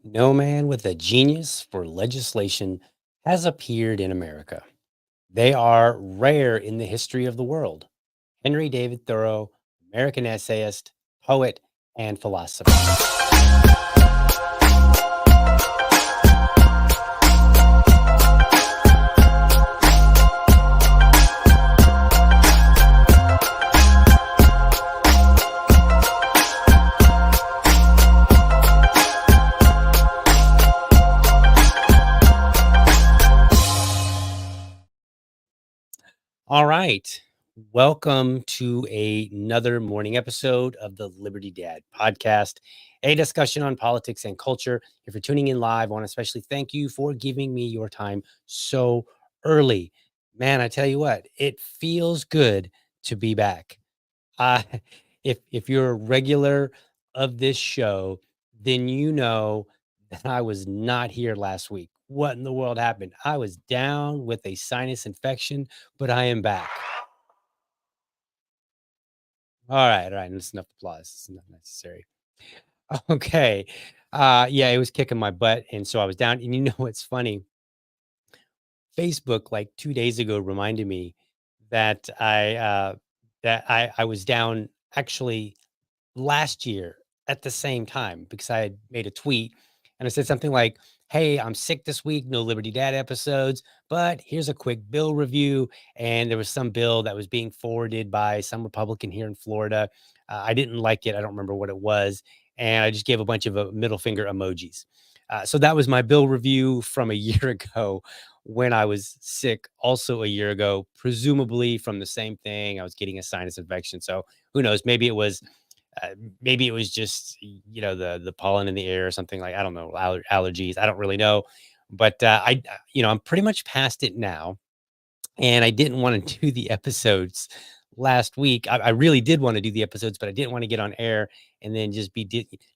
No man with a genius for legislation has appeared in America. They are rare in the history of the world. Henry David Thoreau, American essayist, poet, and philosopher. All right. Welcome to another morning episode of the Liberty Dad podcast, a discussion on politics and culture. If you're tuning in live, I want to especially thank you for giving me your time so early. Man, I tell you what, it feels good to be back. Uh, if you're a regular of this show, then you know that I was not here last week. What in the world happened? I was down with a sinus infection, but I am back. All right, that's enough applause. It's not necessary. Okay. Yeah, it was kicking my butt, and so I was down. And you know what's funny? Facebook like 2 days ago reminded me that I was down actually last year at the same time because I had made a tweet and I said something like, "Hey, I'm sick this week, no Liberty Dad episodes, but here's a quick bill review." And there was some bill that was being forwarded by some Republican here in Florida. I didn't like it. I don't remember what it was. And I just gave a bunch of middle finger emojis. So that was my bill review from a year ago when I was sick, also a year ago, presumably from the same thing. I was getting a sinus infection. So who knows? Uh, maybe it was just the pollen in the air or something, like I don't know, allergies. I don't really know, but I'm pretty much past it now, and I didn't want to do the episodes last week. I really did want to do the episodes, but I didn't want to get on air and then just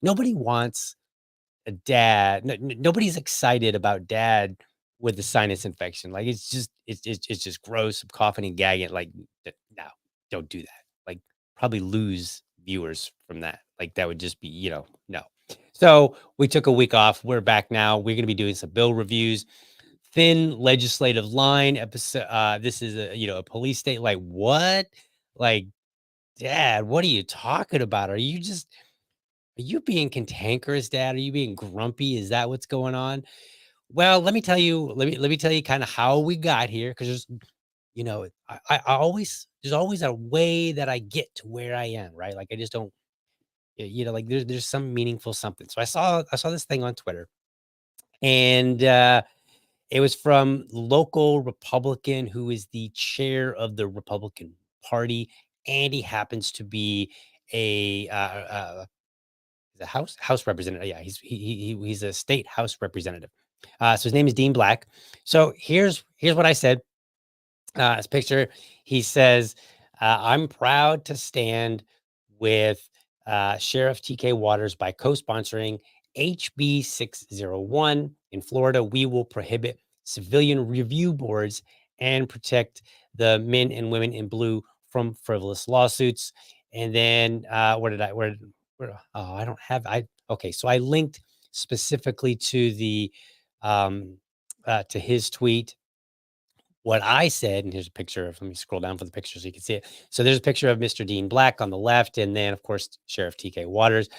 nobody wants a dad. Nobody's excited about dad with the sinus infection. Like it's just gross. I'm coughing and gagging. Like no, don't do that. Like probably lose viewers from that. Like that would just be no. So we took a week off. We're back now. We're going to be doing some bill reviews. Thin legislative line episode. This is a police state. Like what? Like dad, what are you talking about? Are you being cantankerous, dad? Are you being grumpy? Is that what's going on? Well, let me tell you kind of how we got here because I always there's always a way that I get to where I am, right? Like I just don't like there's some meaningful something. So I saw this thing on Twitter and it was from local Republican who is the chair of the Republican Party, and he happens to be the House representative. Yeah, he's a state House representative. So his name is Dean Black. So here's what I said. His picture. He says, "I'm proud to stand with Sheriff T.K. Waters by co-sponsoring HB 601 in Florida. We will prohibit civilian review boards and protect the men and women in blue from frivolous lawsuits." And then where Oh, I don't have, okay. So I linked specifically to to his tweet. What I said, and here's a picture of, let me scroll down for the picture so you can see it. So there's a picture of Mr. Dean Black on the left, and then of course Sheriff TK Waters.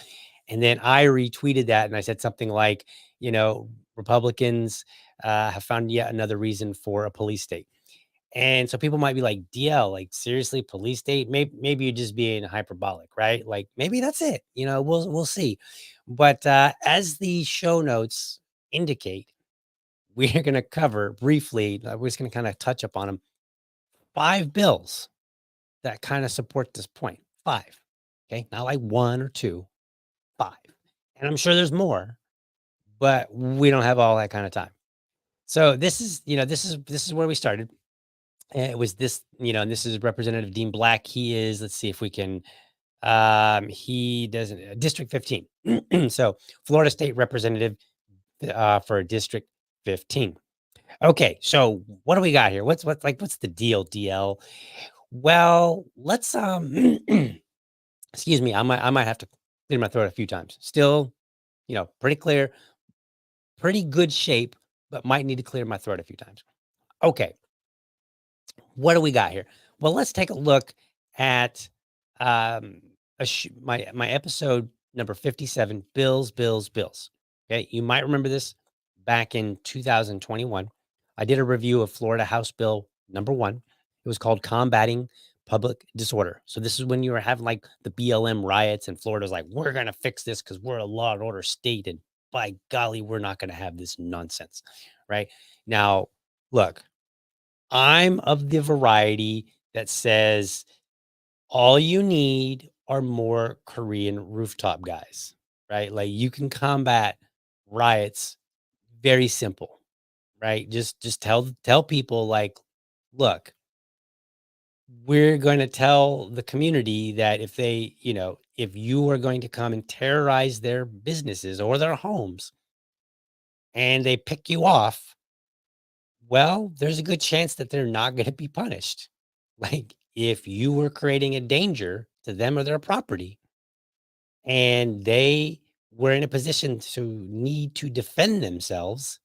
And then I retweeted that and I said something like, Republicans have found yet another reason for a police state. And so people might be like, DL, like seriously, police state? Maybe you're just being hyperbolic, right? Like maybe that's it. We'll see. But as the show notes indicate, we're going to cover briefly. We're just going to kind of touch up on them. 5 bills that kind of support this point. 5. Okay, not like 1 or 2, 5. And I'm sure there's more, but we don't have all that kind of time. So this is where we started. And it was this, and this is Representative Dean Black. He is, let's see if we can, he doesn't, District 15. So Florida State Representative for District 15. Okay, so what do we got here? What's the deal, DL? Well, let's excuse me, I might have to clear my throat a few times. Still, pretty clear, pretty good shape, but might need to clear my throat a few times. Okay. What do we got here? Well, let's take a look at my episode number 57, Bills, Bills, Bills. Okay, you might remember this back in 2021. I did a review of Florida House Bill number 1. It was called Combating Public Disorder. So this is when you were having like the BLM riots, and Florida's like, we're gonna fix this because we're a law and order state, and by golly, we're not gonna have this nonsense, right? Now, look. I'm of the variety that says all you need are more Korean rooftop guys, right? Like you can combat riots very simple, right? Just tell people like, look, we're going to tell the community that if you are going to come and terrorize their businesses or their homes and they pick you off, well, there's a good chance that they're not going to be punished. Like if you were creating a danger to them or their property and they were in a position to need to defend themselves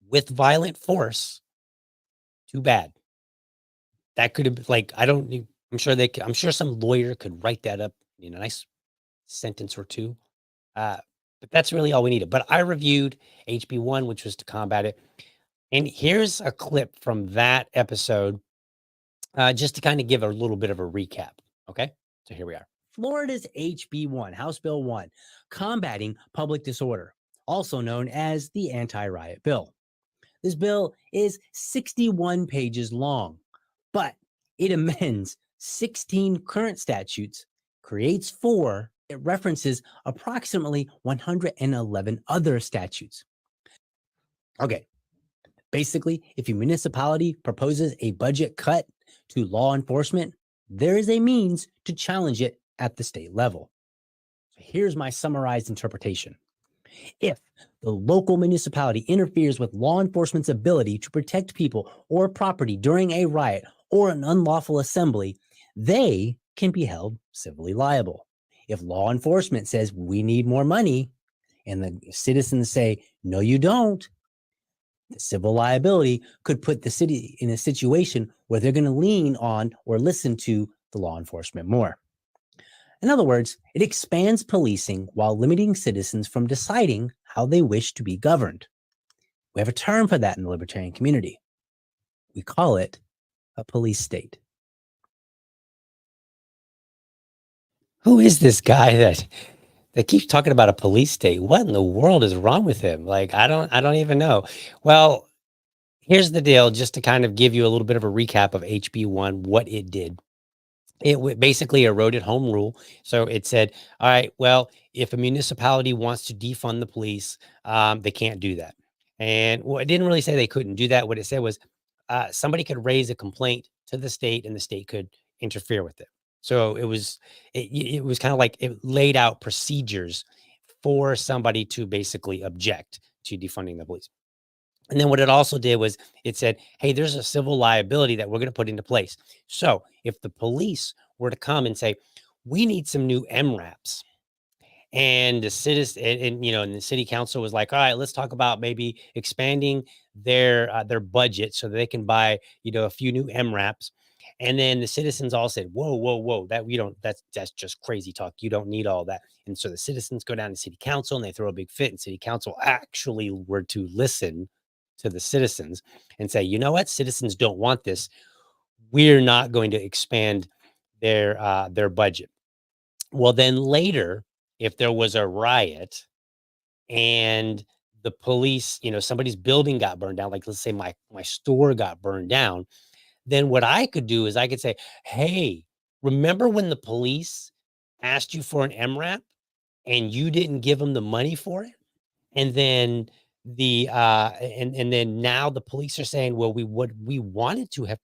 with violent force, too bad. That could have like I don't e- I'm sure some lawyer could write that up in a nice sentence or two. Uh but that's really all we needed. But I reviewed HB1, which was to combat it. And here's a clip from that episode, just to kind of give a little bit of a recap. Okay. So here we are. Florida's HB1, House Bill 1, combating public disorder, also known as the Anti Riot Bill. This bill is 61 pages long, but it amends 16 current statutes, creates 4, it references approximately 111 other statutes. Okay. Basically, if a municipality proposes a budget cut to law enforcement, there is a means to challenge it at the state level. So here's my summarized interpretation. If the local municipality interferes with law enforcement's ability to protect people or property during a riot or an unlawful assembly, they can be held civilly liable. If law enforcement says we need more money and the citizens say, no, you don't, the civil liability could put the city in a situation where they're going to lean on or listen to the law enforcement more. In other words, it expands policing while limiting citizens from deciding how they wish to be governed. We have a term for that in the libertarian community. We call it a police state. Who is this guy that keeps talking about a police state? What in the world is wrong with him? Like, I don't even know. Well, here's the deal, just to kind of give you a little bit of a recap of HB1, what it did. It basically eroded home rule. So it said, all right, well, if a municipality wants to defund the police, they can't do that. And well, it didn't really say they couldn't do that. What it said was somebody could raise a complaint to the state and the state could interfere with it. So it was kind of like it laid out procedures for somebody to basically object to defunding the police. And then what it also did was it said, hey, there's a civil liability that we're going to put into place. So if the police were to come and say, we need some new MRAPs, And the citizen and the city council was like, all right, let's talk about maybe expanding their budget so they can buy a few new MRAPs. And then the citizens all said, whoa, whoa, whoa, that we don't that's just crazy talk, you don't need all that. And so the citizens go down to city council and they throw a big fit, and city council actually were to listen to the citizens and say, you know what, citizens don't want this, we're not going to expand their budget. Well, then later, if there was a riot and the police, somebody's building got burned down, like let's say my store got burned down, then what I could do is I could say, "Hey, remember when the police asked you for an MRAP and you didn't give them the money for it?" And then and then now the police are saying, well, we wanted to have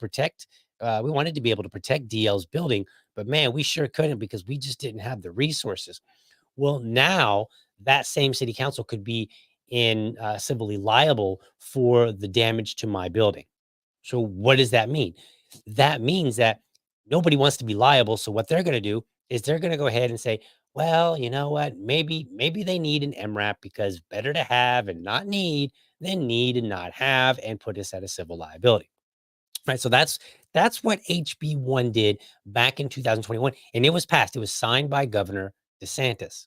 we wanted to be able to protect DL's building, but man, we sure couldn't because we just didn't have the resources. Well, now that same city council could be in civilly liable for the damage to my building. So what does that mean? That means that nobody wants to be liable. So what they're going to do is they're going to go ahead and say, well, you know what? Maybe they need an MRAP because better to have and not need than need and not have, and put us at a civil liability. Right. So that's what HB1 did back in 2021. And it was passed. It was signed by Governor DeSantis.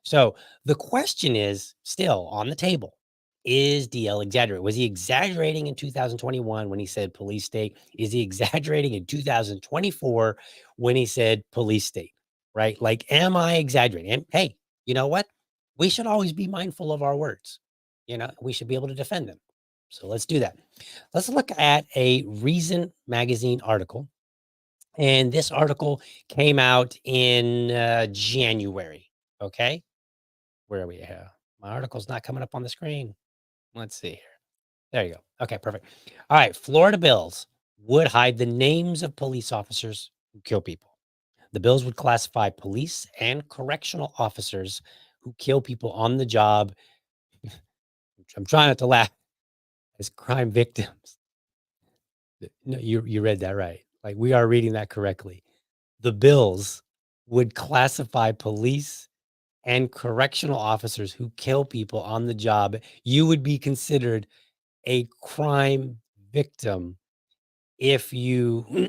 So the question is still on the table. Is DL exaggerating? Was he exaggerating in 2021 when he said police state? Is he exaggerating in 2024 when he said police state? Right? Like, am I exaggerating? And hey, you know what? We should always be mindful of our words. We should be able to defend them. So let's do that. Let's look at a Reason magazine article. And this article came out in January. Okay. Where are we here? My article's not coming up on the screen. Let's see here. There you go. Okay, perfect. All right. Florida bills would hide the names of police officers who kill people. The bills would classify police and correctional officers who kill people on the job. I'm trying not to laugh, as crime victims. No, you read that right. Like, we are reading that correctly. The bills would classify police and correctional officers who kill people on the job. You would be considered a crime victim if you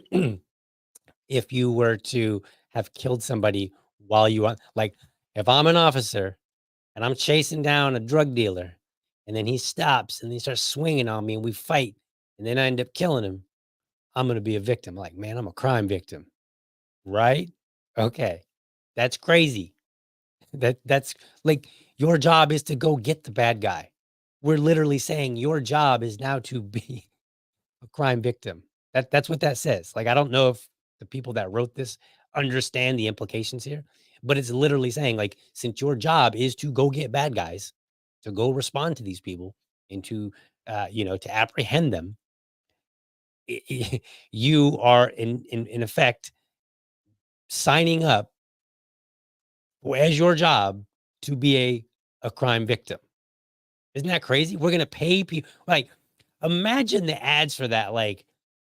if you were to have killed somebody while you are like, if I'm an officer and I'm chasing down a drug dealer and then he stops and he starts swinging on me and we fight and then I end up killing him, I'm going to be a victim. Like, man, I'm a crime victim, right? Okay. That's crazy. That's like, your job is to go get the bad guy. We're literally saying your job is now to be a crime victim. That's what that says. Like, I don't know if the people that wrote this understand the implications here, but it's literally saying, like, since your job is to go get bad guys, to go respond to these people and to to apprehend them, you are in effect signing up as your job to be a crime victim. Isn't that crazy? We're gonna pay people. Like, imagine the ads for that. Like,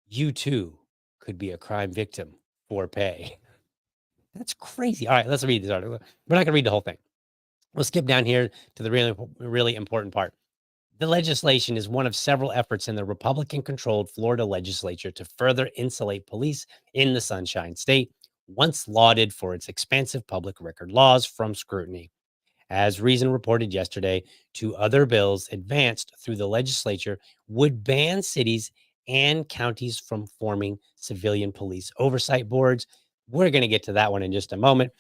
you too could be a crime victim for pay. That's crazy. All right, let's read this article. We're not gonna read the whole thing. We'll skip down here to the really important part. The legislation is one of several efforts in the Republican controlled Florida legislature to further insulate police in the Sunshine State, once lauded for its expansive public record laws from scrutiny. As Reason reported yesterday, two other bills advanced through the legislature would ban cities and counties from forming civilian police oversight boards. We're going to get to that one in just a moment.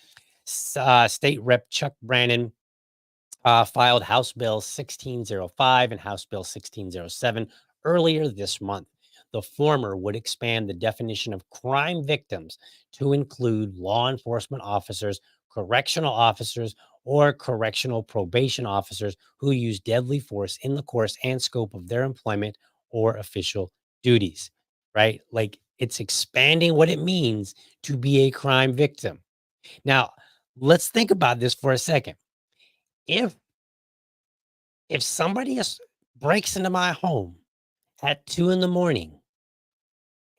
State Rep Chuck Brannon filed House Bill 1605 and House Bill 1607 earlier this month. The former would expand the definition of crime victims to include law enforcement officers, correctional officers, or correctional probation officers who use deadly force in the course and scope of their employment or official duties, right? Like, it's expanding what it means to be a crime victim. Now, let's think about this for a second. If somebody breaks into my home at 2 in the morning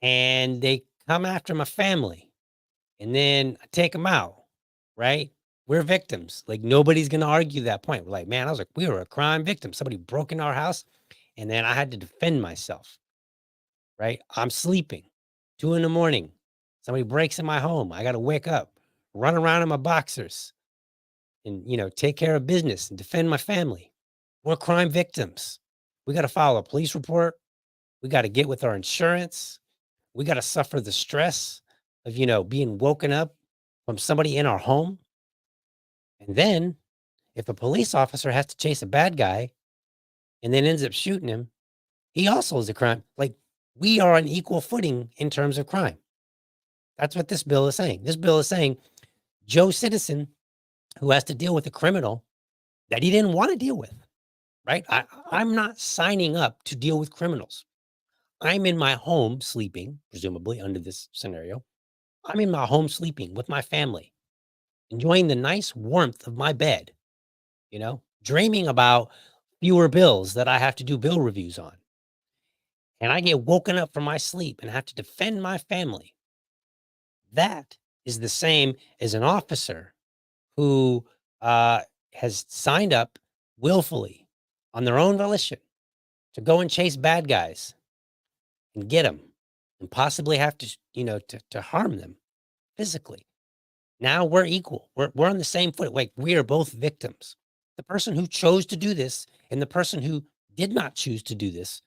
and they come after my family and then I take them out, right? We're victims. Like nobody's going to argue that point. We're like, man, I was like, we were a crime victim. Somebody broke in our house and then I had to defend myself, right? I'm sleeping 2 in the morning. Somebody breaks in my home. I got to wake up, run around in my boxers and, take care of business and defend my family. We're crime victims. We got to file a police report. We got to get with our insurance. We got to suffer the stress of, being woken up from somebody in our home. And then if a police officer has to chase a bad guy and then ends up shooting him, he also is a crime. Like we are on equal footing in terms of crime. That's what this bill is saying. This bill is saying Joe Citizen, who has to deal with a criminal that he didn't want to deal with, right? I'm not signing up to deal with criminals. I'm in my home sleeping, presumably under this scenario. I'm in my home sleeping with my family, enjoying the nice warmth of my bed, dreaming about fewer bills that I have to do bill reviews on. And I get woken up from my sleep and have to defend my family. That is the same as an officer who has signed up willfully on their own volition to go and chase bad guys and get them and possibly have to, to harm them physically. Now we're equal. We're on the same foot. Like we are both victims. The person who chose to do this and the person who did not choose to do this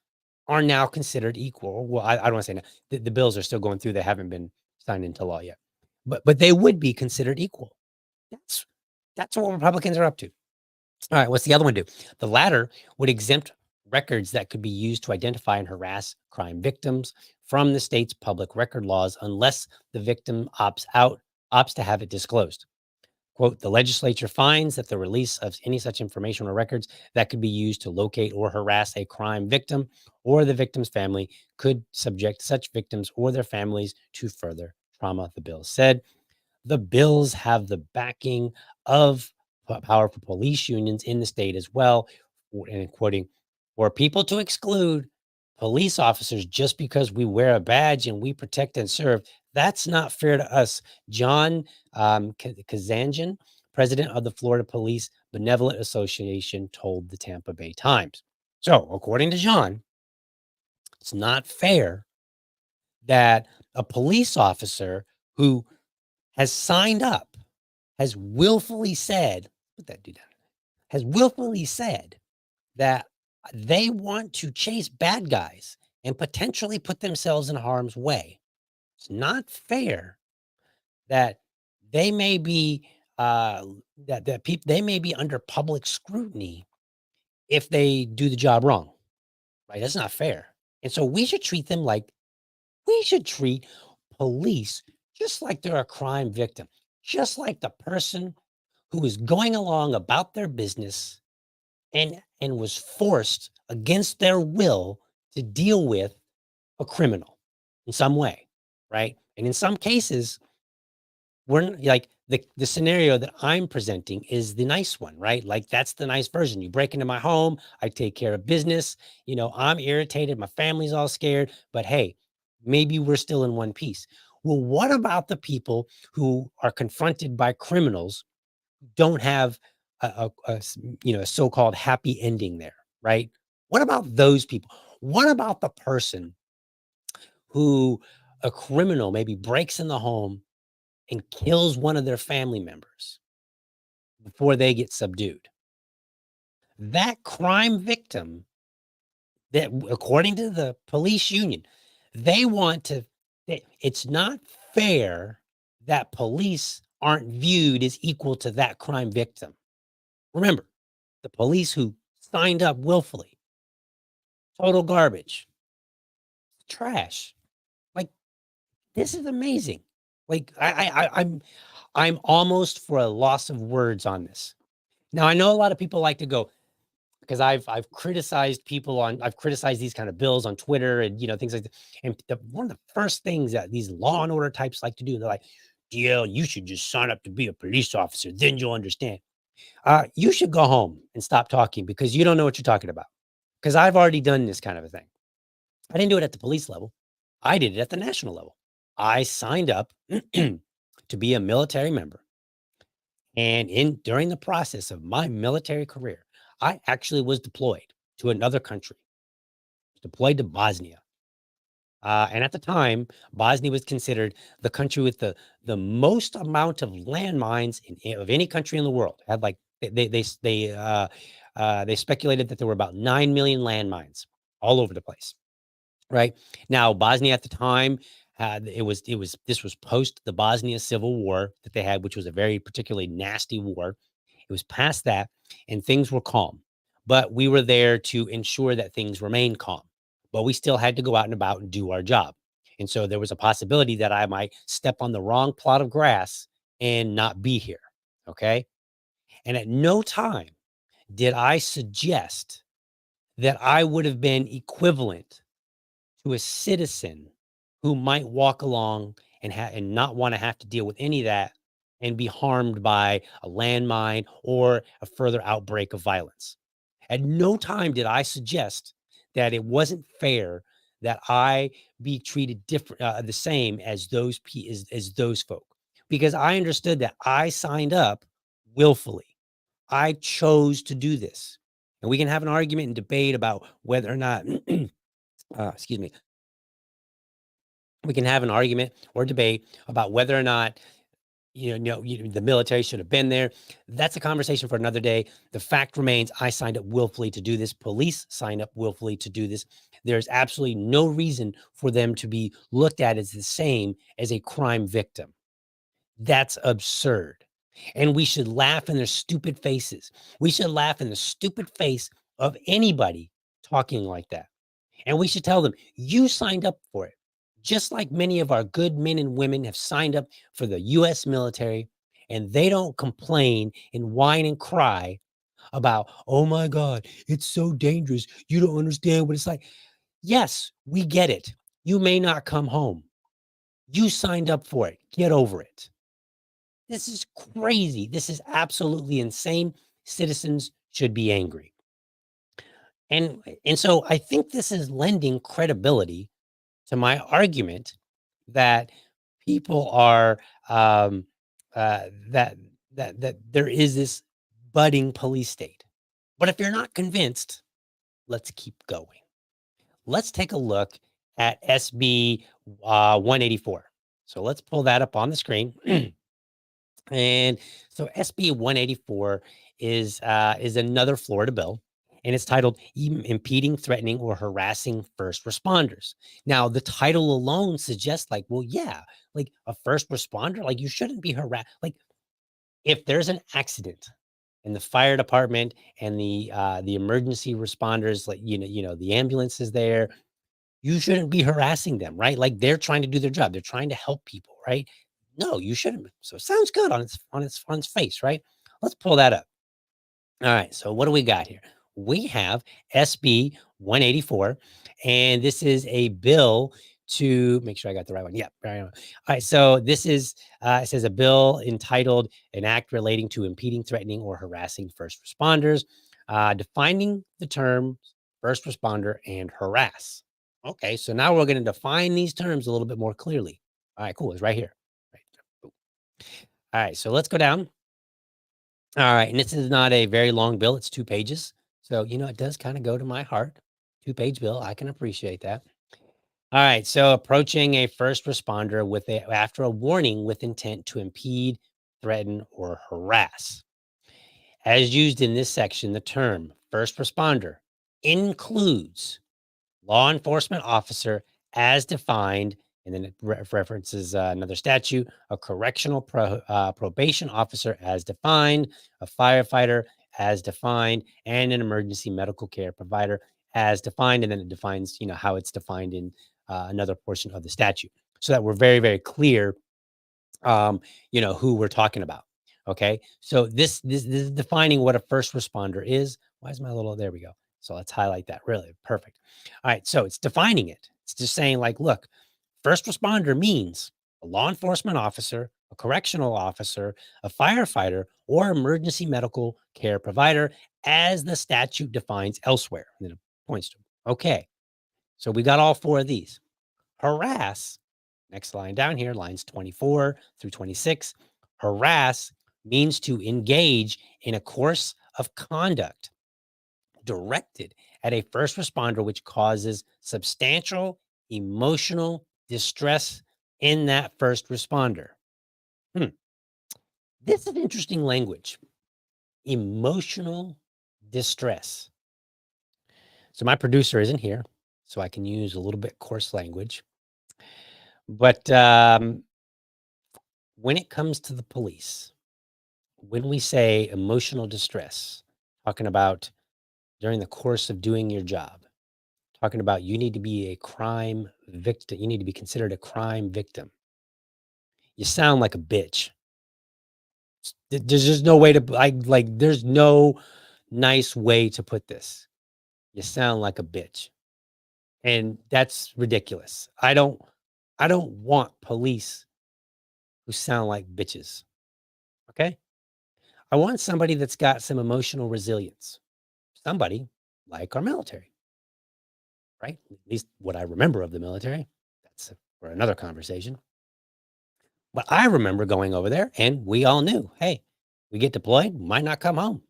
are now considered equal. Well, I don't want to say now. The bills are still going through. They haven't been signed into law yet, but they would be considered equal. That's what Republicans are up to. All right, what's the other one do? The latter would exempt records that could be used to identify and harass crime victims from the state's public record laws unless the victim opts to have it disclosed. Quote, the legislature finds that the release of any such information or records that could be used to locate or harass a crime victim or the victim's family could subject such victims or their families to further trauma, the bill said. The bills have the backing of powerful police unions in the state as well. And quoting, for people to exclude police officers just because we wear a badge and we protect and serve, that's not fair to us. John Kazanjian, president of the Florida Police Benevolent Association, told the Tampa Bay Times. So, according to John, it's not fair that a police officer who has signed up, has willfully said, put that dude down, has willfully said that they want to chase bad guys and potentially put themselves in harm's way. It's not fair that they may be that people they may be under public scrutiny if they do the job wrong. Right? That's not fair. And so we should treat police just like they're a crime victim, just like the person who is going along about their business and was forced against their will to deal with a criminal in some way, right? And in some cases, like the scenario that I'm presenting is the nice one, right? Like that's the nice version. You break into my home, I take care of business, I'm irritated, my family's all scared, but hey, maybe we're still in one piece. Well, what about the people who are confronted by criminals don't have a so-called happy ending there, right? What about those people? What about the person who a criminal maybe breaks in the home and kills one of their family members before they get subdued? That crime victim, that according to the police union, they want to, it's not fair that police aren't viewed as equal to that crime victim. Remember, the police who signed up willfully, total garbage, trash. Like this is amazing. Like I'm almost for a loss of words on this. Now I know a lot of people like to go because I've criticized I've criticized these kind of bills on Twitter and things like that. And one of the first things that these law and order types like to do, they're like, DL, you should just sign up to be a police officer, then you'll understand. You should go home and stop talking because you don't know what you're talking about. Because I've already done this kind of a thing. I didn't do it at the police level. I did it at the national level. I signed up to be a military member. And during the process of my military career, I actually was deployed to another country, deployed to Bosnia. And at the time, Bosnia was considered the country with the most amount of landmines of any country in the world. Had like they speculated that there were about 9 million landmines all over the place. Right now, Bosnia at the time had this was post the Bosnia Civil War that they had, which was a very particularly nasty war. It was past that, and things were calm. But we were there to ensure that things remained calm. But we still had to go out and about and do our job. And so there was a possibility that I might step on the wrong plot of grass and not be here. Okay. And at no time did I suggest that I would have been equivalent to a citizen who might walk along and not want to have to deal with any of that and be harmed by a landmine or a further outbreak of violence. At no time did I suggest that it wasn't fair that I be treated different, the same as as those folk, because I understood that I signed up willfully. I chose to do this, and we can have an argument and debate about whether or not, excuse me, we can have an argument or debate about whether or not the military should have been there. That's a conversation for another day. The fact remains, I signed up willfully to do this. Police signed up willfully to do this. There's absolutely no reason for them to be looked at as the same as a crime victim. That's absurd. And we should laugh in their stupid faces. We should laugh in the stupid face of anybody talking like that. And we should tell them, you signed up for it. Just like many of our good men and women have signed up for the US military, and they don't complain and whine and cry about, oh my God, it's so dangerous. You don't understand what it's like. Yes, we get it. You may not come home. You signed up for it. Get over it. This is crazy. This is absolutely insane. Citizens should be angry. And so I think this is lending credibility to my argument that people are that there is this budding police state. But if you're not convinced, let's keep going. Let's take a look at SB 184. So let's pull that up on the screen. And so SB 184 is another Florida bill, and it's titled Impeding, Threatening, or Harassing First Responders. Now, the title alone suggests, like, well, yeah, like a first responder, like you shouldn't be harassed. Like, if there's an accident and the fire department and the emergency responders, like the ambulance is there, you shouldn't be harassing them, right? Like they're trying to do their job. They're trying to help people, right? No, you shouldn't. So it sounds good on its face, right? Let's pull that up. All right. So what do we got here? We have SB 184, and this is a bill to make sure I got the right one. Yeah. Right. All right. So this is it says a bill entitled "An Act Relating to Impeding, Threatening, or Harassing First Responders," defining the term first responder and harass. Okay. So now we're going to define these terms a little bit more clearly. All right. Cool. It's right here. Right. Boom. All right. So let's go down. All right, and this is not a very long bill, it's 2 pages. So, it does kinda go to my heart. 2-page bill, I can appreciate that. All right, so approaching a first responder after a warning with intent to impede, threaten, or harass. As used in this section, the term first responder includes law enforcement officer as defined, and then it references another statute, a correctional probation officer as defined, a firefighter as defined, and an emergency medical care provider as defined. And then it defines, how it's defined in another portion of the statute, so that we're very, very clear, who we're talking about. Okay, so this is defining what a first responder is. Why is my little there we go. So let's highlight that. Really perfect. All right, so it's defining it. It's just saying, like, look, first responder means a law enforcement officer, a correctional officer, a firefighter, or emergency medical care provider, as the statute defines elsewhere. And then it points to 'em. Okay, so we got all 4 of these. Harass, next line down here, lines 24 through 26. Harass means to engage in a course of conduct directed at a first responder which causes substantial emotional distress in that first responder. Hmm. This is interesting language. Emotional distress. So my producer isn't here, so I can use a little bit coarse language. But when it comes to the police, when we say emotional distress, talking about during the course of doing your job, talking about you need to be a crime victim, you need to be considered a crime victim. You sound like a bitch. There's just no way to like there's no nice way to put this. You sound like a bitch. And that's ridiculous. I don't want police who sound like bitches. Okay? I want somebody that's got some emotional resilience. Somebody like our military, right? At least what I remember of the military. That's for another conversation. But I remember going over there and we all knew, hey, we get deployed, might not come home.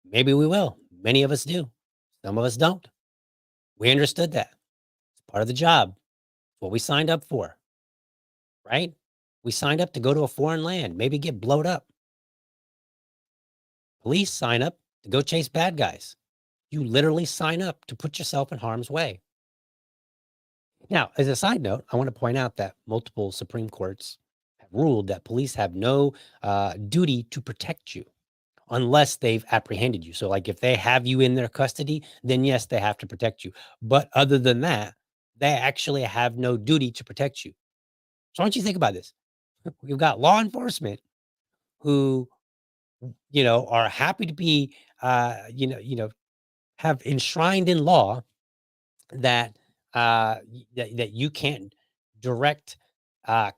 Maybe we will. Many of us do. Some of us don't. We understood that. It's part of the job. What we signed up for, right? We signed up to go to a foreign land, maybe get blowed up. Police sign up to go chase bad guys. You literally sign up to put yourself in harm's way. Now, as a side note, I want to point out that multiple Supreme Courts have ruled that police have no duty to protect you unless they've apprehended you. So, like if they have you in their custody, then yes, they have to protect you. But other than that, they actually have no duty to protect you. So, I want you to think about this. We've got law enforcement who, are happy to be, have enshrined in law that that you can't direct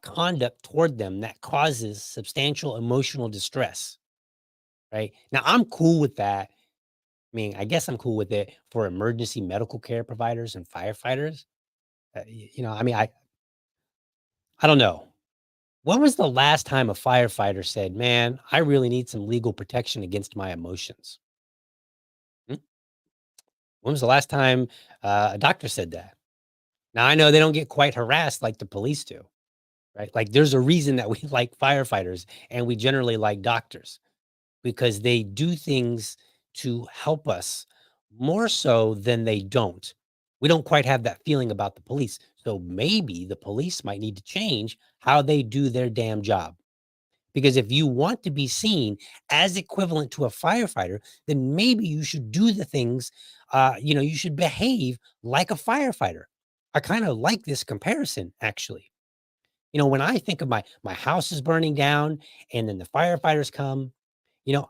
conduct toward them that causes substantial emotional distress. Right now, I'm cool with that. I mean, I guess I'm cool with it for emergency medical care providers and firefighters. I mean, I don't know. When was the last time a firefighter said, "Man, I really need some legal protection against my emotions"? Hmm? When was the last time a doctor said that? Now I know they don't get quite harassed like the police do, right? Like there's a reason that we like firefighters and we generally like doctors because they do things to help us more so than they don't. We don't quite have that feeling about the police. So maybe the police might need to change how they do their damn job. Because if you want to be seen as equivalent to a firefighter, then maybe you should do the things, you should behave like a firefighter. I kind of like this comparison, actually. When I think of my house is burning down and then the firefighters come,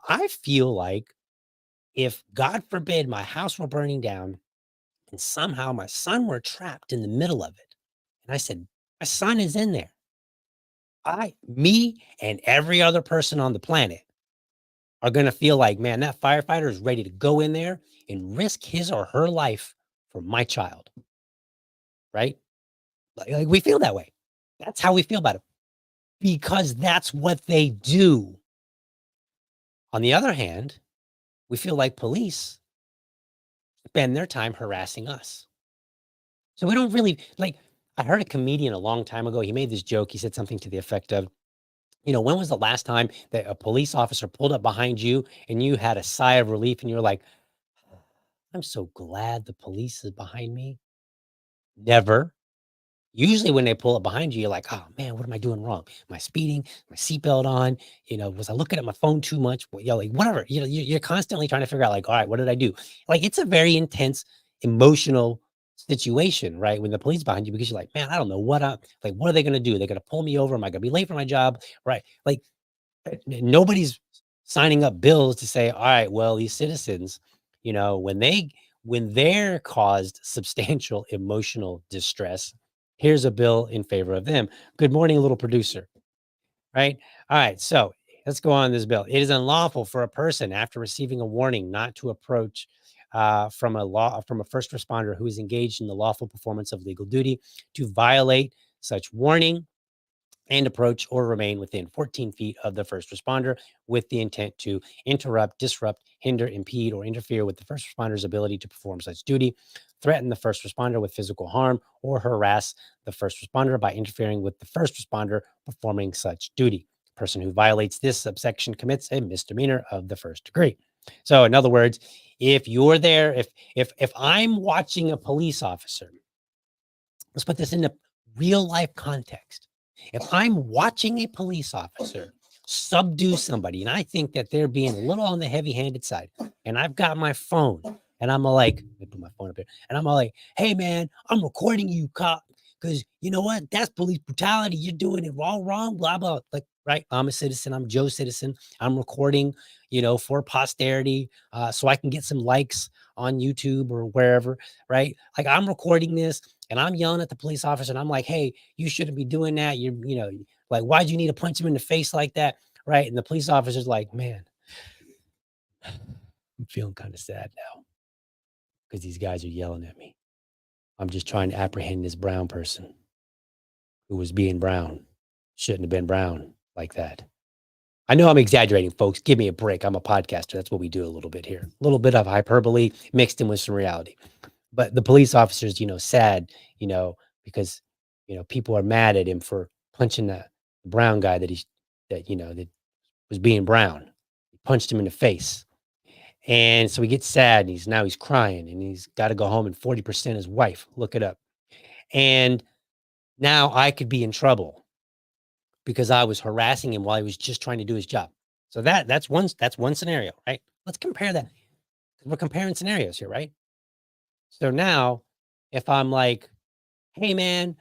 I feel like if God forbid my house were burning down and somehow my son were trapped in the middle of it, and I said, my son is in there. Me and every other person on the planet are going to feel like, man, that firefighter is ready to go in there and risk his or her life for my child, right? Like we feel that way. That's how we feel about it because that's what they do. On the other hand, we feel like police spend their time harassing us. So we don't really like. I heard a comedian a long time ago. He made this joke. He said something to the effect of, when was the last time that a police officer pulled up behind you and you had a sigh of relief and you're like, I'm so glad the police is behind me? Never. Usually when they pull up behind you, you're like, oh man, what am I doing wrong? Am I speeding? My seatbelt on? Was I looking at my phone too much? Well, like whatever. You're constantly trying to figure out, like, all right, what did I do? Like it's a very intense, emotional situation, right? When the police behind you, because you're like, man, I don't know what are they gonna do? They're gonna pull me over. Am I gonna be late for my job? Right. Like nobody's signing up bills to say, all right, well, these citizens, when they're caused substantial emotional distress, here's a bill in favor of them. Good morning, little producer. Right. All right. So let's go on this bill. It is unlawful for a person after receiving a warning not to approach from a first responder who is engaged in the lawful performance of legal duty to violate such warning and approach or remain within 14 feet of the first responder with the intent to interrupt, disrupt, hinder, impede, or interfere with the first responder's ability to perform such duty, threaten the first responder with physical harm, or harass the first responder by interfering with the first responder performing such duty. The person who violates this subsection commits a misdemeanor of the first degree. So, in other words, if you're there, if I'm watching a police officer, let's put this into real life context. If I'm watching a police officer subdue somebody and I think that they're being a little on the heavy handed side, and I've got my phone and I'm like, let me put my phone up here, and I'm all like, hey man, I'm recording you, cop, because you know what? That's police brutality. You're doing it all wrong, blah, blah. Like, right? I'm a citizen. I'm Joe Citizen. I'm recording, for posterity, so I can get some likes on YouTube or wherever, right? Like I'm recording this and I'm yelling at the police officer and I'm like, hey, you shouldn't be doing that. Like, why'd you need to punch him in the face like that? Right. And the police officer's like, man, I'm feeling kind of sad now because these guys are yelling at me. I'm just trying to apprehend this brown person who was being brown. Shouldn't have been brown like that. I know I'm exaggerating, folks. Give me a break. I'm a podcaster. That's what we do a little bit here. A little bit of hyperbole mixed in with some reality. But the police officer's, sad, because, people are mad at him for punching the brown guy that was being brown. He punched him in the face. And so he gets sad and he's crying and he's got to go home and 40% his wife. Look it up. And now I could be in trouble because I was harassing him while he was just trying to do his job. So that's one scenario, right? Let's compare that. We're comparing scenarios here, right? So now if I'm like, hey man,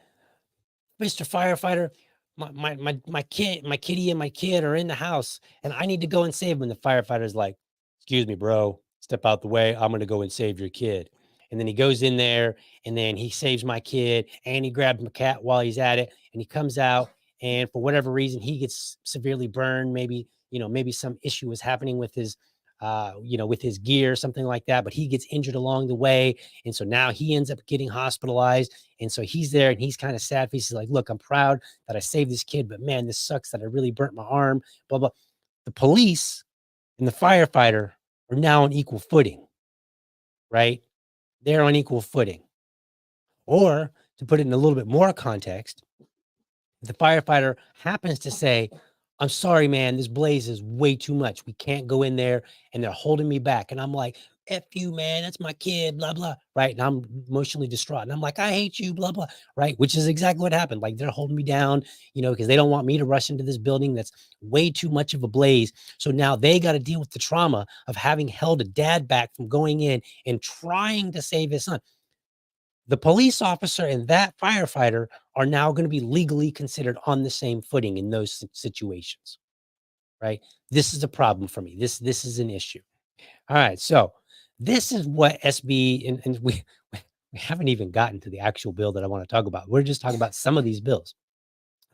Mr. Firefighter, my kitty and my kid are in the house and I need to go and save them. And the firefighter's like, excuse me, bro, step out the way. I'm gonna go and save your kid. And then he goes in there and then he saves my kid and he grabs my cat while he's at it and he comes out and for whatever reason he gets severely burned. Maybe some issue was happening with his gear, something like that, but he gets injured along the way. And so now he ends up getting hospitalized. And so he's there and he's kind of sad. He's like, look, I'm proud that I saved this kid, but man, this sucks that I really burnt my arm, blah, blah. The police and the firefighter are now on equal footing, right? They're on equal footing. Or to put it in a little bit more context, the firefighter happens to say, I'm sorry, man, this blaze is way too much. We can't go in there and they're holding me back. And I'm like, F you, man, that's my kid, blah, blah. Right. And I'm emotionally distraught. And I'm like, I hate you, blah, blah. Right. Which is exactly what happened. Like they're holding me down, because they don't want me to rush into this building that's way too much of a blaze. So now they got to deal with the trauma of having held a dad back from going in and trying to save his son. The police officer and that firefighter are now going to be legally considered on the same footing in those situations, right? This is a problem for me. This is an issue. All right, so this is what SB and we haven't even gotten to the actual bill that I want to talk about. We're just talking about some of these bills.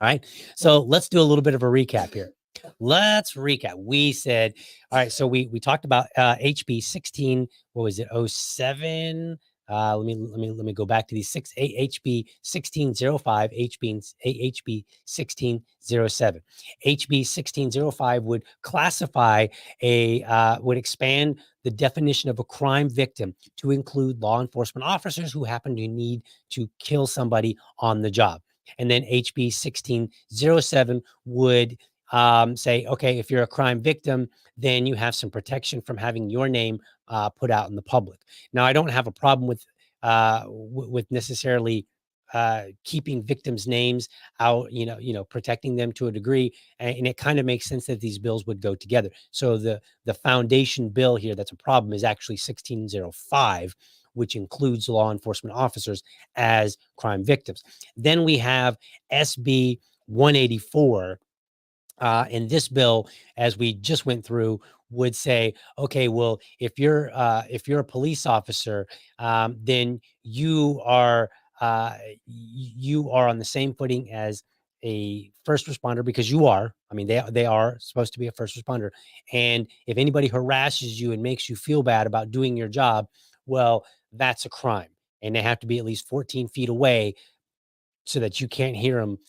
All right, so let's do a little bit of a recap here. Let's recap. We said, all right, so we talked about HB 16. What was it? Oh 07. Let me go back to these HB 1605, HB 1607. HB 1605 would classify would expand the definition of a crime victim to include law enforcement officers who happen to need to kill somebody on the job. And then HB 1607 would say, okay, if you're a crime victim, then you have some protection from having your name put out in the public. Now, I don't have a problem with necessarily keeping victims' names out, protecting them to a degree, and it kind of makes sense that these bills would go together. So the foundation bill here that's a problem is actually 1605, which includes law enforcement officers as crime victims. Then we have SB 184. And this bill, as we just went through, would say, okay, well, if you're a police officer, then uh, you are on the same footing as a first responder because you are. I mean, they are supposed to be a first responder. And if anybody harasses you and makes you feel bad about doing your job, well, that's a crime, and they have to be at least 14 feet away so that you can't hear them,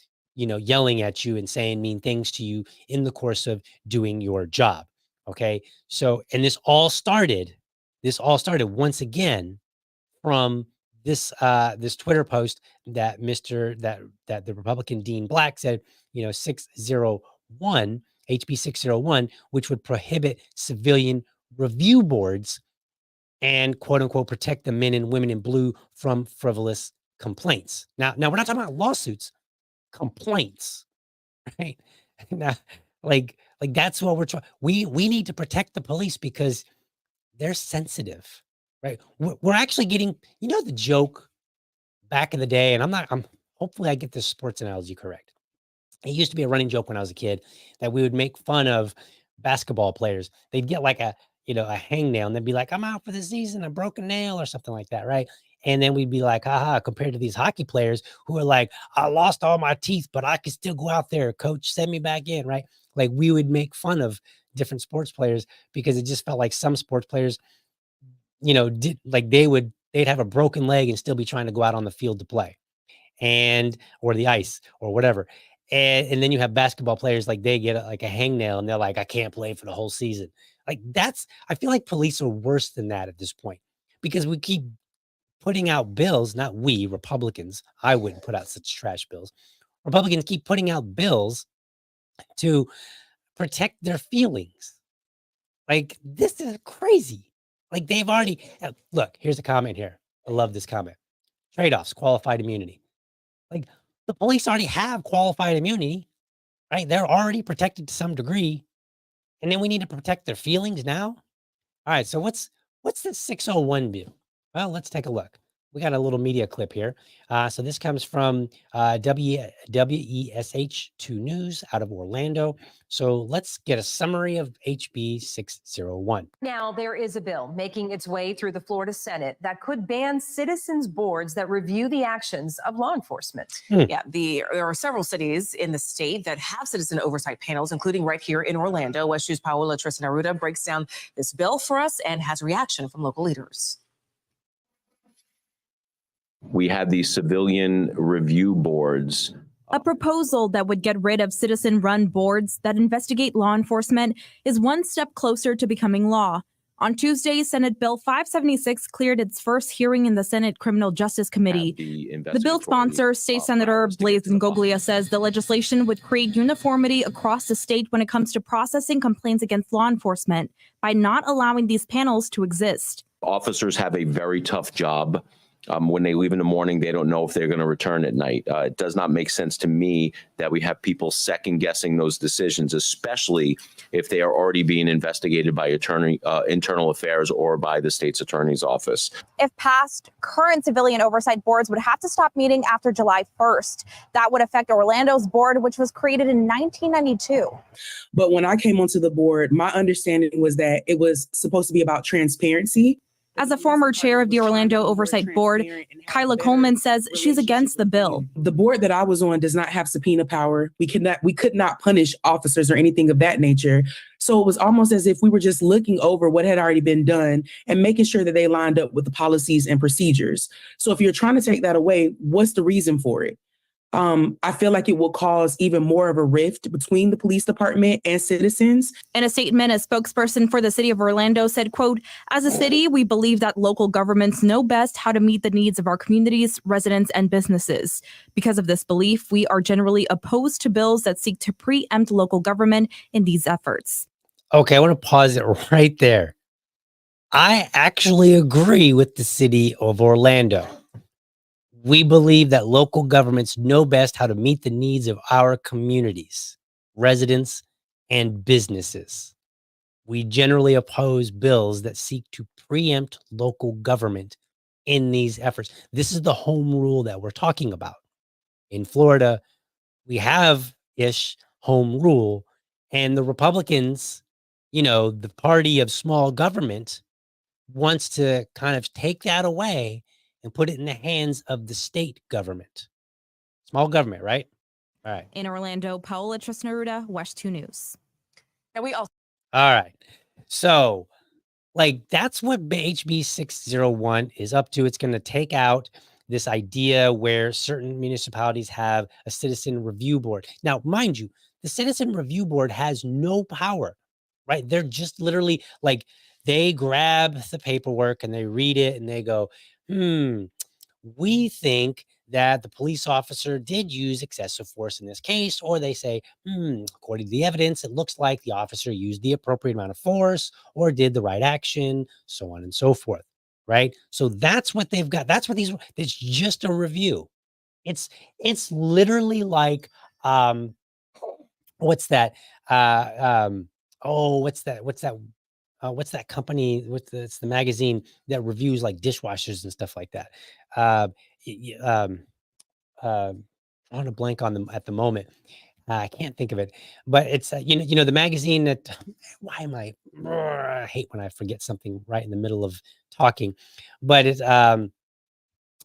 yelling at you and saying mean things to you in the course of doing your job. Okay. So, and this all started once again from this Twitter post that the Republican Dean Black said, 601 HB 601, which would prohibit civilian review boards and quote unquote protect the men and women in blue from frivolous complaints. Now we're not talking about lawsuits, complaints, right? Now, like that's what we're trying. We need to protect the police because they're sensitive, right? We're actually getting, the joke back in the day, and I'm hopefully I get this sports analogy correct. It used to be a running joke when I was a kid that we would make fun of basketball players. They'd get like a hangnail and they'd be like, I'm out for the season, a broken nail or something like that, right? And then we'd be like, haha, compared to these hockey players who are like, I lost all my teeth, but I can still go out there. Coach, send me back in, right? Like we would make fun of different sports players because it just felt like some sports players, they'd have a broken leg and still be trying to go out on the field to play or the ice or whatever. And then you have basketball players, like they get like a hangnail and they're like, I can't play for the whole season. Like I feel like police are worse than that at this point because we keep putting out bills, not we Republicans. I wouldn't put out such trash bills. Republicans keep putting out bills to protect their feelings. Like this is crazy. Like they've already, look, here's a comment here. I love this comment. Trade-offs, qualified immunity. Like the police already have qualified immunity, right? They're already protected to some degree. And then we need to protect their feelings now. All right. So what's the 601 bill? Well, let's take a look. We got a little media clip here. So this comes from WESH2 News out of Orlando. So let's get a summary of HB 601. Now, there is a bill making its way through the Florida Senate that could ban citizens boards that review the actions of law enforcement. Yeah, there are several cities in the state that have citizen oversight panels, including right here in Orlando. West 2's Paola Tristan Arruda breaks down this bill for us and has reaction from local leaders. We have these civilian review boards. A proposal that would get rid of citizen-run boards that investigate law enforcement is one step closer to becoming law. On Tuesday, Senate Bill 576 cleared its first hearing in the Senate Criminal Justice Committee. The bill sponsor, State Senator Blaise Ngoglia, says the legislation would create uniformity across the state when it comes to processing complaints against law enforcement by not allowing these panels to exist. Officers have a very tough job. When they leave in the morning, they don't know if they're going to return at night. It does not make sense to me that we have people second guessing those decisions, especially if they are already being investigated by internal affairs or by the state's attorney's office. If passed, current civilian oversight boards would have to stop meeting after July 1st. That would affect Orlando's board, which was created in 1992. But when I came onto the board, my understanding was that it was supposed to be about transparency. As a former chair of the Orlando Oversight Board, Kyla Coleman says she's against the bill. The board that I was on does not have subpoena power. We could not punish officers or anything of that nature. So it was almost as if we were just looking over what had already been done and making sure that they lined up with the policies and procedures. So if you're trying to take that away, what's the reason for it? I feel like it will cause even more of a rift between the police department and citizens. In a statement, a spokesperson for the city of Orlando said, quote, as a city, we believe that local governments know best how to meet the needs of our communities, residents, and businesses. Because of this belief, we are generally opposed to bills that seek to preempt local government in these efforts. Okay, I want to pause it right there. I actually agree with the city of Orlando. We believe that local governments know best how to meet the needs of our communities, residents, and businesses. We generally oppose bills that seek to preempt local government in these efforts. This is the home rule that we're talking about. In Florida, we have home rule, and the Republicans, the party of small government, wants to kind of take that away and put it in the hands of the state government. Small government, right? All right. In Orlando, Paola Tristan Arruda, West 2 News. And we also. All right. So, that's what HB 601 is up to. It's going to take out this idea where certain municipalities have a citizen review board. Now, mind you, the citizen review board has no power, right? They're just literally like, they grab the paperwork and they read it and they go, we think that the police officer did use excessive force in this case, or they say, according to the evidence, it looks like the officer used the appropriate amount of force or did the right action, so on and so forth. Right. So that's what they've got. That's what it's just a review. It's literally like, what's that? What's that company? It's the magazine that reviews like dishwashers and stuff like that. I'm on a blank on them at the moment. I can't think of it, but it's the magazine that. Why am I hate when I forget something right in the middle of talking, but it's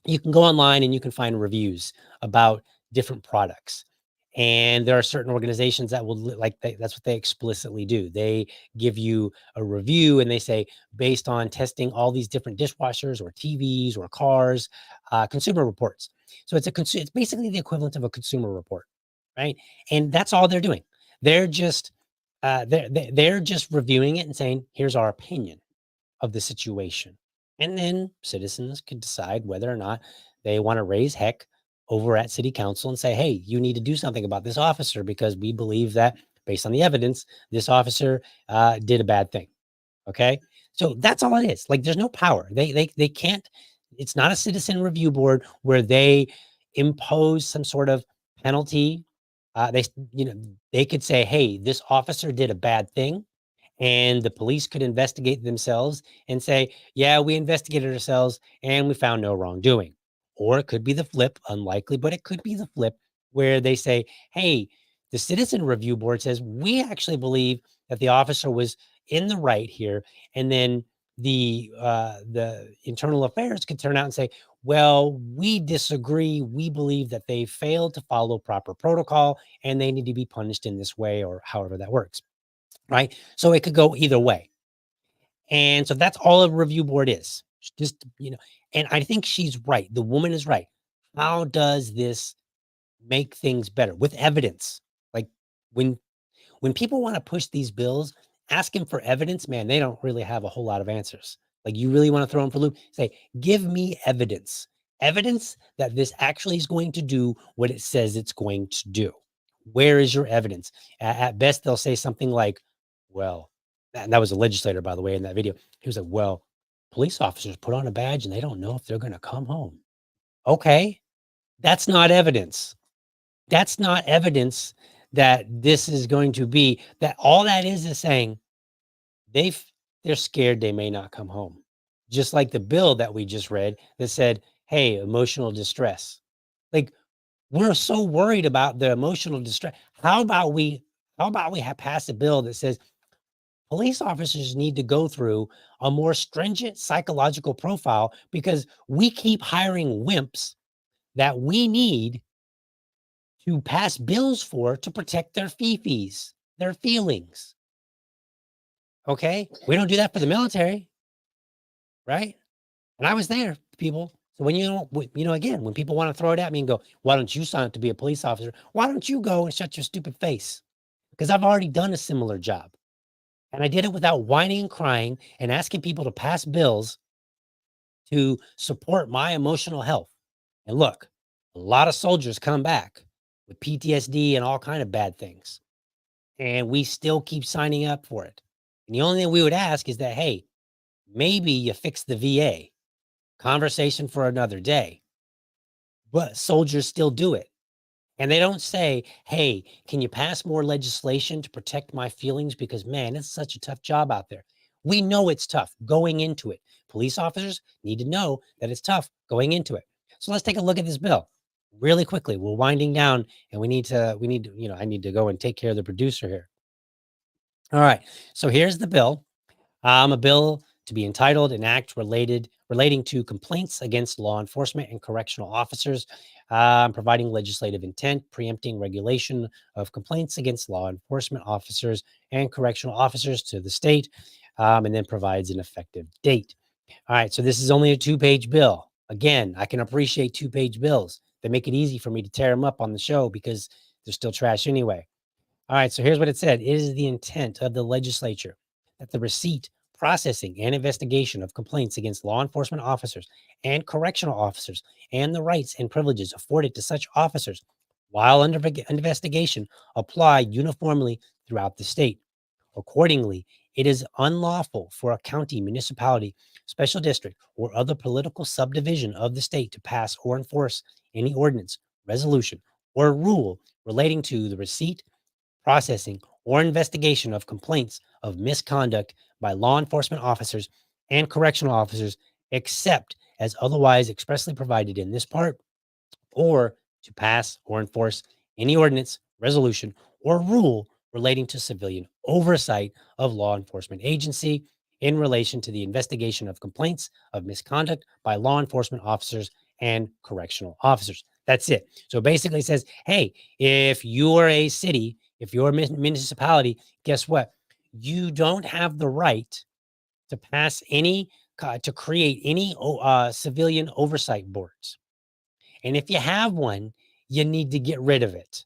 you can go online and you can find reviews about different products. And there are certain organizations that will that's what they explicitly do. They give you a review and they say, based on testing all these different dishwashers or TVs or cars, consumer reports. So it's basically the equivalent of a consumer report, right? And that's all they're doing. They're just they're just reviewing it and saying, here's our opinion of the situation. And then citizens can decide whether or not they want to raise heck over at city council and say, hey, you need to do something about this officer because we believe that based on the evidence, this officer did a bad thing. Okay. So that's all it is. Like, there's no power. They can't, it's not a citizen review board where they impose some sort of penalty. They could say, hey, this officer did a bad thing. And the police could investigate themselves and say, yeah, we investigated ourselves and we found no wrongdoing. Or it could be the flip, unlikely, but it could be the flip where they say, hey, the citizen review board says we actually believe that the officer was in the right here. And then the internal affairs could turn out and say, well, we disagree. We believe that they failed to follow proper protocol and they need to be punished in this way, or however that works. Right. So it could go either way. And so that's all a review board is. Just, and I think she's right. The woman is right. How does this make things better with evidence? Like, when people want to push these bills, asking for evidence, man, they don't really have a whole lot of answers. Like, you really want to throw them for a loop? Say, give me evidence that this actually is going to do what it says it's going to do. Where is your evidence? At best, they'll say something like, well, and that was a legislator, by the way, in that video. He was like, well, police officers put on a badge and they don't know if they're going to come home. Okay. That's not evidence. That's not evidence that this is going to be that. All that is saying they're scared they may not come home. Just like the bill that we just read that said, hey, emotional distress. Like, we're so worried about the emotional distress. How about we have passed a bill that says police officers need to go through a more stringent psychological profile because we keep hiring wimps that we need to pass bills to protect their fifis, their feelings. Okay. We don't do that for the military. Right. And I was there, people. So again, when people want to throw it at me and go, why don't you sign up to be a police officer? Why don't you go and shut your stupid face? Because I've already done a similar job. And I did it without whining and crying and asking people to pass bills to support my emotional health. And look, a lot of soldiers come back with PTSD and all kind of bad things. And we still keep signing up for it. And the only thing we would ask is that, hey, maybe you fix the VA. Conversation for another day. But soldiers still do it. And they don't say, hey, can you pass more legislation to protect my feelings? Because, man, it's such a tough job out there. We know it's tough going into it. Police officers need to know that it's tough going into it. So let's take a look at this bill really quickly. We're winding down and I need to go and take care of the producer here. All right. So here's the bill. A bill to be entitled an act relating to complaints against law enforcement and correctional officers, providing legislative intent, preempting regulation of complaints against law enforcement officers and correctional officers to the state, and then provides an effective date. All right, so this is only a 2-page bill. Again, I can appreciate 2-page bills. They make it easy for me to tear them up on the show because they're still trash anyway. All right, so here's what it said. It is the intent of the legislature that the receipt, processing, and investigation of complaints against law enforcement officers and correctional officers and the rights and privileges afforded to such officers while under investigation apply uniformly throughout the state. Accordingly, it is unlawful for a county, municipality, special district, or other political subdivision of the state to pass or enforce any ordinance, resolution, or rule relating to the receipt, processing, or investigation of complaints of misconduct by law enforcement officers and correctional officers, except as otherwise expressly provided in this part, or to pass or enforce any ordinance, resolution, or rule relating to civilian oversight of law enforcement agency in relation to the investigation of complaints of misconduct by law enforcement officers and correctional officers. That's it. So basically it says, hey, if you're a city, if you're a municipality, guess what? You don't have the right to pass any, to create any civilian oversight boards. And if you have one, you need to get rid of it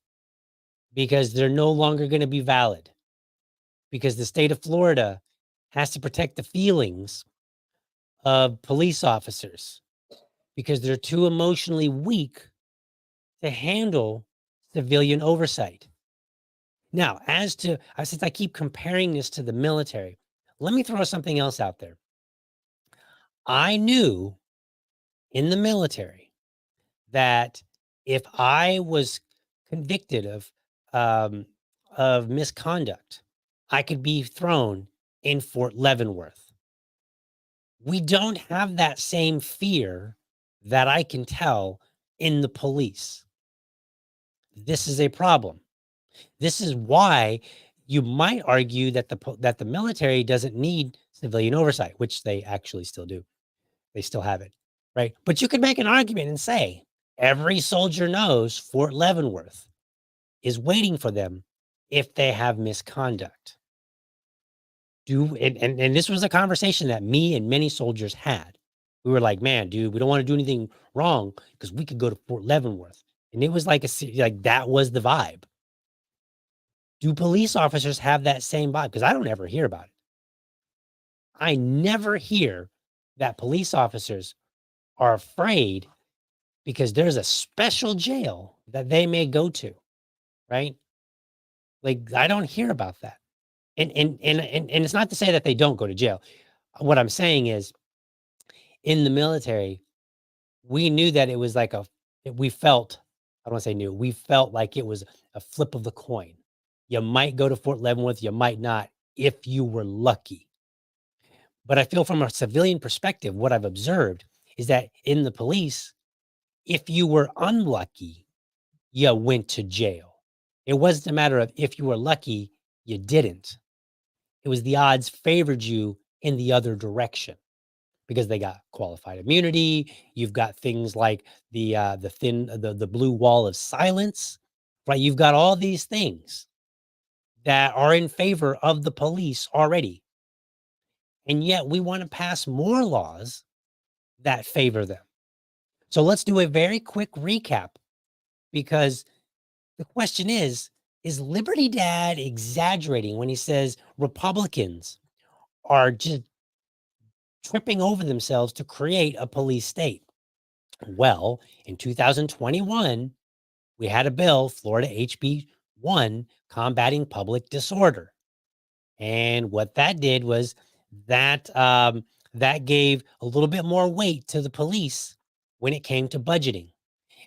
because they're no longer going to be valid, because the state of Florida has to protect the feelings of police officers because they're too emotionally weak to handle civilian oversight. Now, since I keep comparing this to the military, let me throw something else out there. I knew in the military that if I was convicted of misconduct, I could be thrown in Fort Leavenworth. We don't have that same fear that I can tell in the police. This is a problem. This is why you might argue that the military doesn't need civilian oversight, which they actually still do. They still have it, right? But you could make an argument and say every soldier knows Fort Leavenworth is waiting for them if they have misconduct. And this was a conversation that me and many soldiers had. We were like, man, dude, we don't want to do anything wrong because we could go to Fort Leavenworth. And it was like that was the vibe. Do police officers have that same vibe? Because I don't ever hear about it. I never hear that police officers are afraid because there's a special jail that they may go to, right? Like, I don't hear about that. And it's not to say that they don't go to jail. What I'm saying is, in the military, we knew that it was like we felt like it was a flip of the coin. You might go to Fort Leavenworth, you might not, if you were lucky. But I feel from a civilian perspective, what I've observed is that in the police, if you were unlucky, you went to jail. It wasn't a matter of if you were lucky, you didn't. It was the odds favored you in the other direction because they got qualified immunity. You've got things like the blue wall of silence, right? You've got all these things that are in favor of the police already. And yet we want to pass more laws that favor them. So let's do a very quick recap, because the question is Liberty Dad exaggerating when he says Republicans are just tripping over themselves to create a police state? Well, in 2021, we had a bill, Florida HB 1, combating public disorder. And what that did was that gave a little bit more weight to the police when it came to budgeting.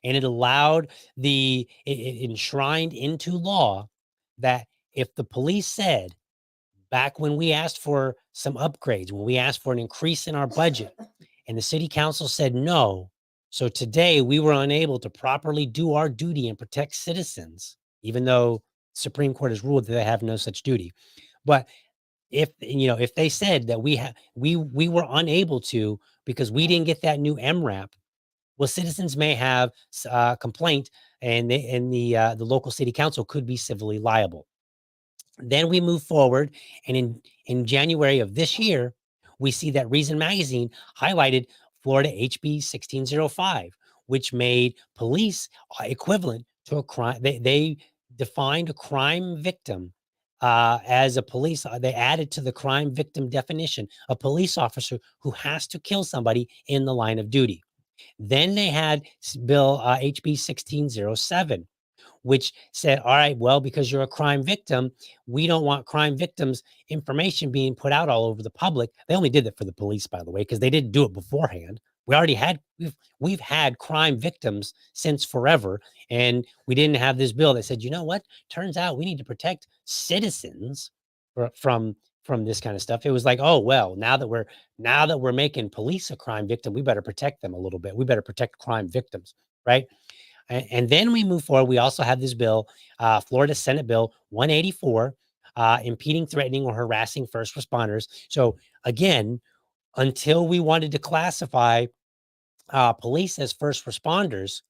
And it allowed it enshrined into law that if the police said, back when we asked for some upgrades, when we asked for an increase in our budget, and the city council said no, so today we were unable to properly do our duty and protect citizens, even though Supreme Court has ruled that they have no such duty. But if they said that we were unable to because we didn't get that new MRAP, well, citizens may have complaint, and the local city council could be civilly liable. Then we move forward, and in January of this year, we see that Reason Magazine highlighted Florida HB 1605, which made police equivalent to a crime. They defined a crime victim as a police. They added to the crime victim definition a police officer who has to kill somebody in the line of duty. Then they had Bill HB 1607, which said, all right, well, because you're a crime victim, we don't want crime victims' information being put out all over the public. They only did that for the police, by the way, because they didn't do it beforehand. We already had, we've had crime victims since forever. And we didn't have this bill that said, you know what? Turns out we need to protect citizens from this kind of stuff. It was like, oh, well, now that we're making police a crime victim, we better protect them a little bit. We better protect crime victims, right? And then we move forward. We also have this bill, Florida Senate Bill 184, impeding, threatening, or harassing first responders. So again, until we wanted to classify police as first responders,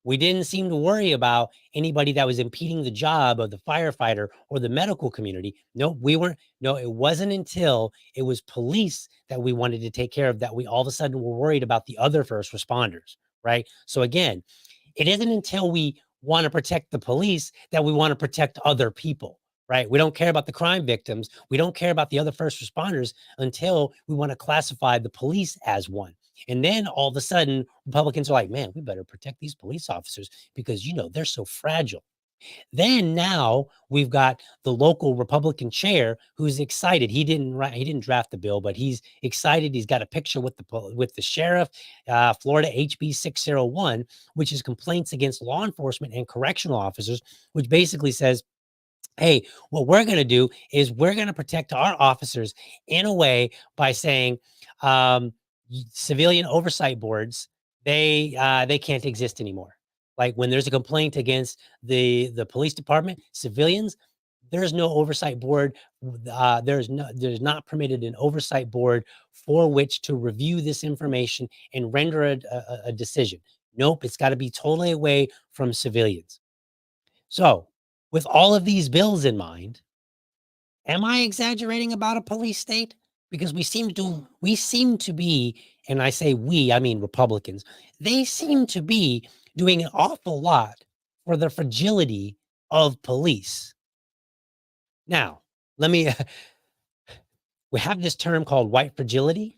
we didn't seem to worry about anybody that was impeding the job of the firefighter or the medical community. No, we weren't. No, it wasn't until it was police that we wanted to take care of that we all of a sudden were worried about the other first responders, right? So again, it isn't until we want to protect the police that we want to protect other people, right? We don't care about the crime victims. We don't care about the other first responders until we want to classify the police as one. And then all of a sudden, Republicans are like, man, we better protect these police officers because, you know, they're so fragile. Then now we've got the local Republican chair who's excited. He didn't draft the bill, but he's excited. He's got a picture with the sheriff, Florida HB 601, which is complaints against law enforcement and correctional officers, which basically says, hey, what we're going to do is we're going to protect our officers in a way by saying civilian oversight boards, they can't exist anymore. Like when there's a complaint against the police department, civilians, there's no oversight board. There's not permitted an oversight board for which to review this information and render a decision. Nope, it's got to be totally away from civilians. So with all of these bills in mind, am I exaggerating about a police state? Because we seem to be, and I say we, I mean Republicans, they seem to be doing an awful lot for the fragility of police. Now, we have this term called white fragility.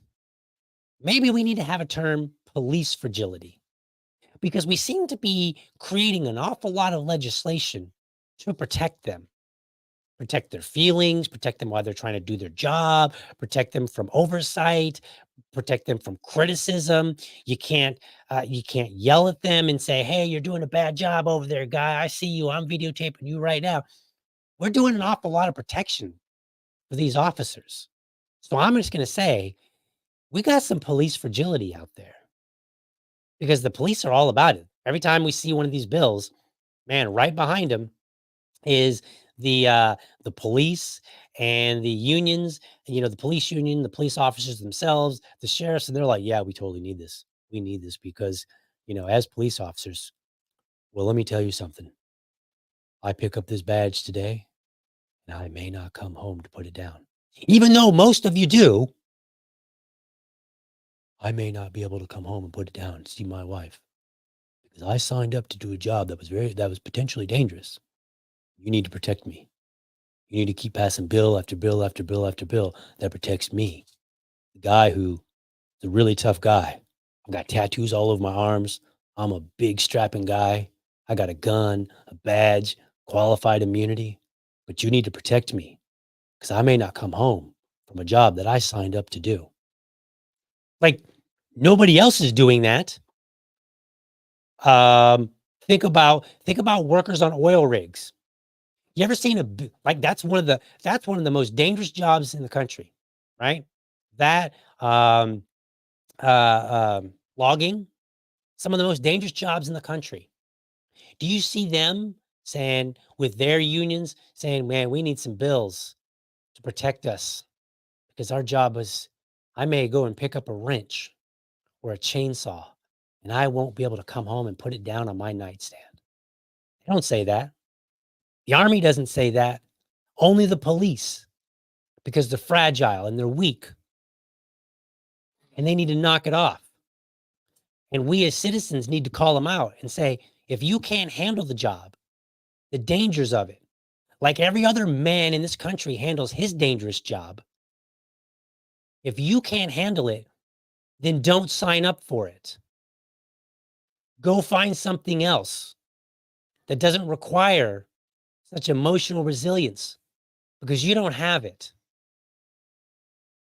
Maybe we need to have a term police fragility, because we seem to be creating an awful lot of legislation to protect them. Protect their feelings, protect them while they're trying to do their job, protect them from oversight, protect them from criticism. You can't yell at them and say, hey, you're doing a bad job over there, guy. I see you. I'm videotaping you right now. We're doing an awful lot of protection for these officers. So I'm just going to say, we got some police fragility out there because the police are all about it. Every time we see one of these bills, man, right behind them is the police and the unions, you know, the police union, the police officers themselves, the sheriffs, and they're like, yeah, we totally need this. We need this because, you know, as police officers, well, let me tell you something. I pick up this badge today and I may not come home to put it down. Even though most of you do, I may not be able to come home and put it down and see my wife because I signed up to do a job that was potentially dangerous. You need to protect me. You need to keep passing bill after bill after bill after bill that protects me. The guy who's a really tough guy. I've got tattoos all over my arms. I'm a big strapping guy. I got a gun, a badge, qualified immunity. But you need to protect me because I may not come home from a job that I signed up to do. Like nobody else is doing that. Think about workers on oil rigs. You ever seen that's one of the most dangerous jobs in the country, right? That logging, some of the most dangerous jobs in the country. Do you see them saying with their unions saying, man, we need some bills to protect us because our job is, I may go and pick up a wrench or a chainsaw and I won't be able to come home and put it down on my nightstand. They don't say that. The Army doesn't say that. Only the police, because they're fragile and they're weak and they need to knock it off. And we as citizens need to call them out and say, if you can't handle the job, the dangers of it, like every other man in this country handles his dangerous job, if you can't handle it, then don't sign up for it. Go find something else that doesn't require such emotional resilience, because you don't have it.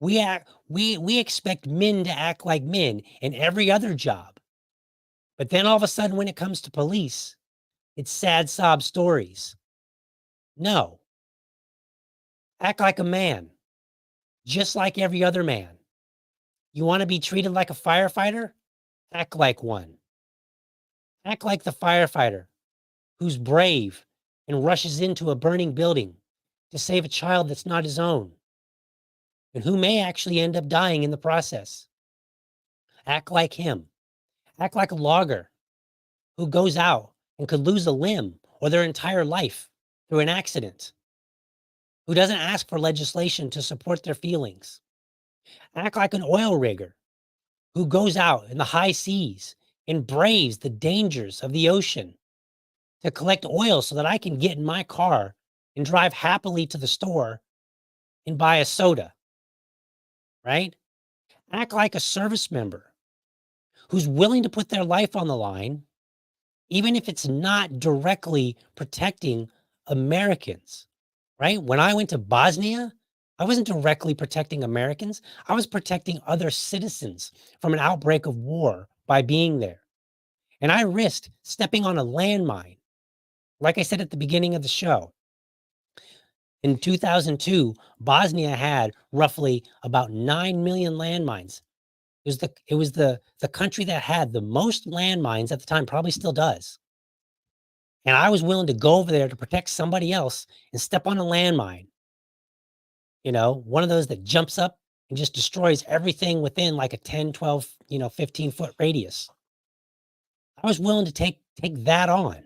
We expect men to act like men in every other job. But then all of a sudden, when it comes to police, it's sad sob stories. No. Act like a man, just like every other man. You want to be treated like a firefighter? Act like one. Act like the firefighter who's brave and rushes into a burning building to save a child that's not his own, and who may actually end up dying in the process. Act like him. Act like a logger who goes out and could lose a limb or their entire life through an accident, who doesn't ask for legislation to support their feelings. Act like an oil rigger who goes out in the high seas and braves the dangers of the ocean to collect oil so that I can get in my car and drive happily to the store and buy a soda, right? Act like a service member who's willing to put their life on the line, even if it's not directly protecting Americans, right? When I went to Bosnia, I wasn't directly protecting Americans. I was protecting other citizens from an outbreak of war by being there. And I risked stepping on a landmine. Like I said at the beginning of the show, in 2002, Bosnia had roughly about 9 million landmines. It was the country that had the most landmines at the time, probably still does. And I was willing to go over there to protect somebody else and step on a landmine. You know, one of those that jumps up and just destroys everything within like a 10, 12, 15-foot radius. I was willing to take that on.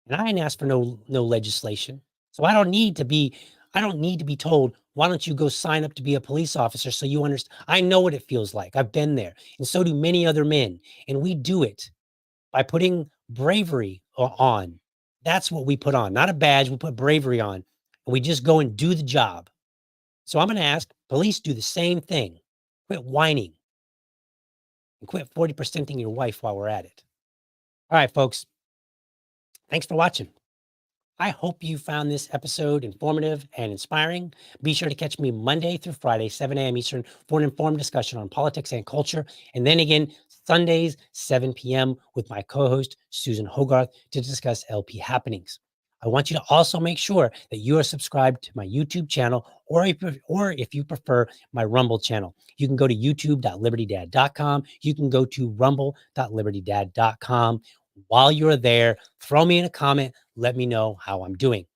And I didn't ask for no legislation. So I don't need to be told, why don't you go sign up to be a police officer so you understand? I know what it feels like. I've been there. And so do many other men. And we do it by putting bravery on. That's what we put on, not a badge. We put bravery on, and we just go and do the job. So I'm going to ask police, do the same thing. Quit whining and quit 40%ing your wife while we're at it. All right, folks. Thanks for watching. I hope you found this episode informative and inspiring. Be sure to catch me Monday through Friday, 7 a.m. Eastern, for an informed discussion on politics and culture. And then again, Sundays, 7 p.m. with my co-host, Susan Hogarth, to discuss LP happenings. I want you to also make sure that you are subscribed to my YouTube channel, or if you prefer, my Rumble channel. You can go to youtube.libertydad.com. You can go to rumble.libertydad.com. While you're there, throw me in a comment. Let me know how I'm doing.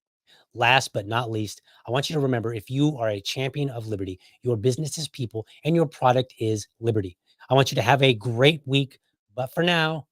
Last but not least, I want you to remember, if you are a champion of liberty, your business is people and your product is liberty. I want you to have a great week. But for now,